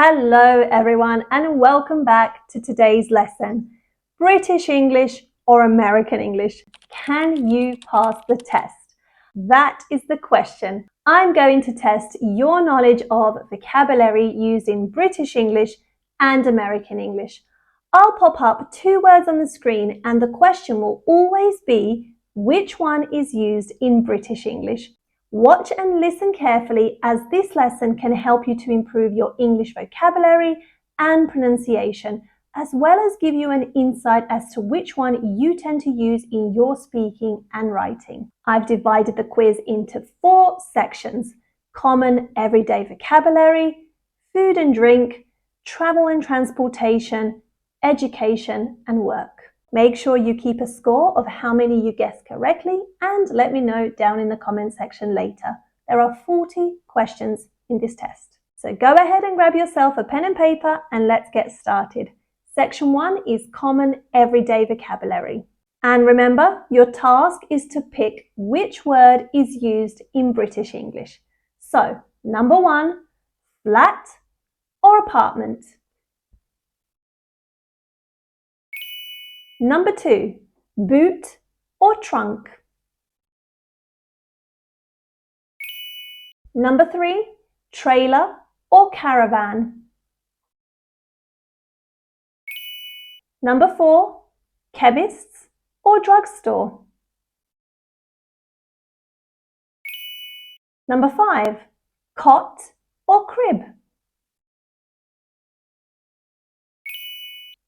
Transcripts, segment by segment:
Hello everyone and welcome back to today's lesson. British English or American English? Can you pass the test? That is the question. I'm going to test your knowledge of vocabulary used in British English and American English. I'll pop up two words on the screen and the question will always be which one is used in British English. Watch and listen carefully as this lesson can help you to improve your English vocabulary and pronunciation, as well as give you an insight as to which one you tend to use in your speaking and writing. I've divided the quiz into 4 sections: common everyday vocabulary, food and drink, travel and transportation, education and work. Make sure you keep a score of how many you guessed correctly and let me know down in the comment section later. There are 40 questions in this test. So go ahead and grab yourself a pen and paper and let's get started. Section 1 is common everyday vocabulary. And remember, your task is to pick which word is used in British English. So, number 1, flat or apartment. Number 2, boot or trunk. Number 3, trailer or caravan. Number 4, chemists or drugstore. Number 5, cot or crib.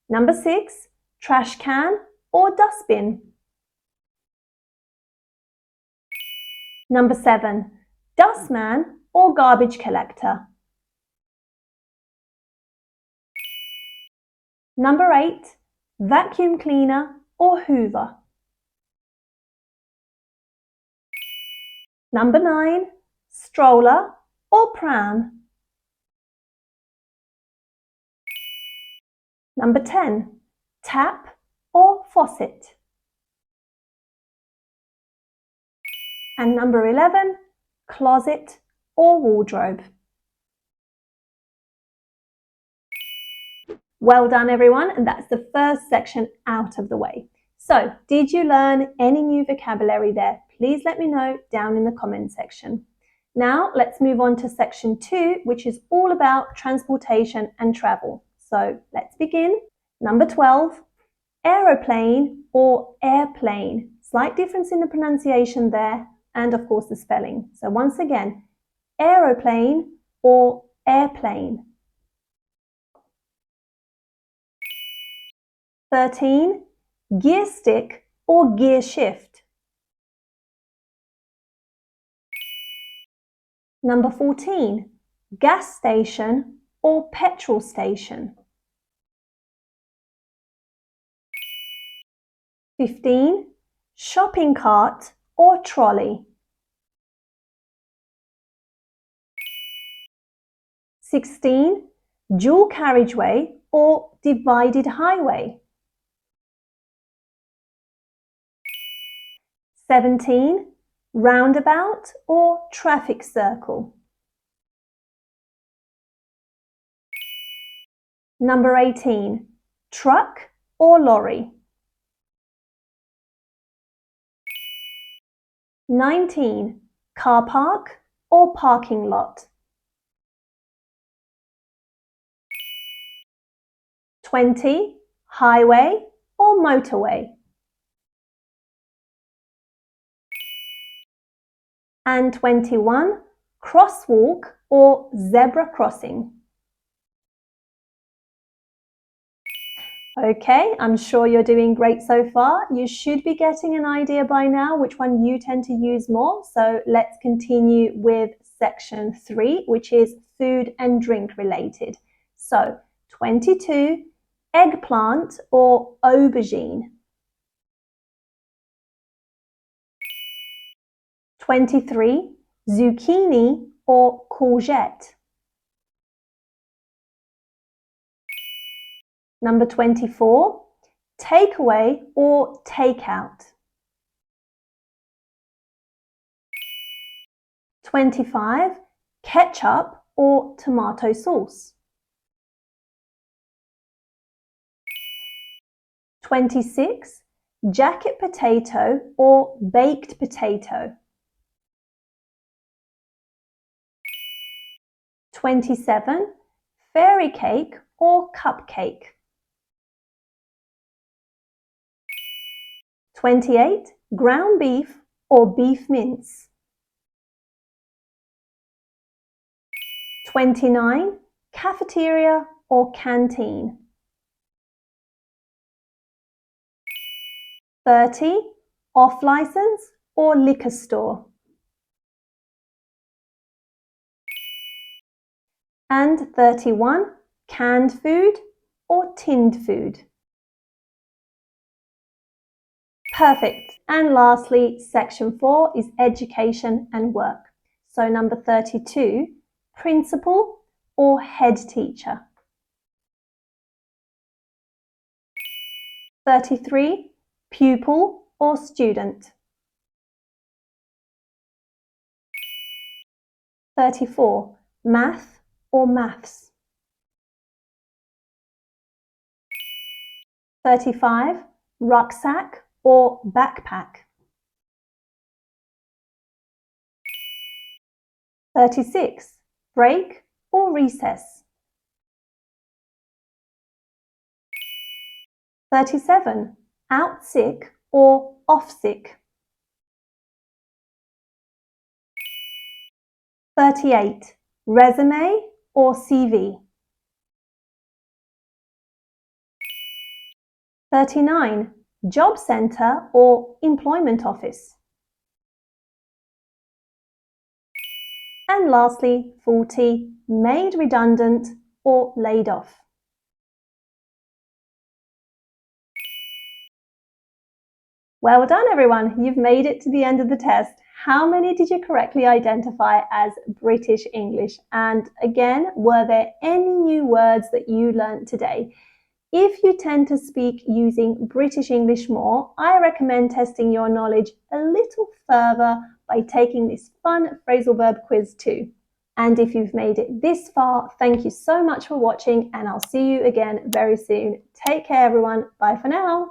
Number 6, trash can or dustbin. Number 7, dustman or garbage collector. Number 8, vacuum cleaner or hoover. Number 9, stroller or pram. Number 10, tap or faucet. And number 11, closet or wardrobe. Well done everyone, and that's the first section out of the way. So, did you learn any new vocabulary there? Please let me know down in the comment section. Now, let's move on to section 2, which is all about transportation and travel. So, let's begin. Number 12, aeroplane or airplane. Slight difference in the pronunciation there, and of course the spelling. So once again, aeroplane or airplane. 13, gear stick or gear shift. Number 14, gas station or petrol station. 15, shopping cart or trolley. 16, dual carriageway or divided highway. 17, roundabout or traffic circle. Number 18, truck or lorry. 19, car park or parking lot. 20, highway or motorway. And 21, crosswalk or zebra crossing. Okay, I'm sure you're doing great so far. You should be getting an idea by now which one you tend to use more. So let's continue with section 3, which is food and drink related. So 22, eggplant or aubergine. 23, zucchini or courgette. Number 24, takeaway or takeout. 25, ketchup or tomato sauce. 26. Jacket potato or baked potato. 27. Fairy cake or cupcake. 28. Ground beef or beef mince. 29. Cafeteria or canteen. 30. Off license or liquor store. And 31. Canned food or tinned food. Perfect. And lastly, section 4 is education and work. So number 32, principal or head teacher. 33, pupil or student. 34, math or maths. 35, rucksack or backpack. 36, break or recess. 37, out sick or off sick. 38, resume or CV. 39, job centre or employment office. And lastly, 40, made redundant or laid off. Well done, everyone. You've made it to the end of the test. How many did you correctly identify as British English? And again, were there any new words that you learnt today? If you tend to speak using British English more, I recommend testing your knowledge a little further by taking this fun phrasal verb quiz too. And if you've made it this far, thank you so much for watching, and I'll see you again very soon. Take care, everyone. Bye for now.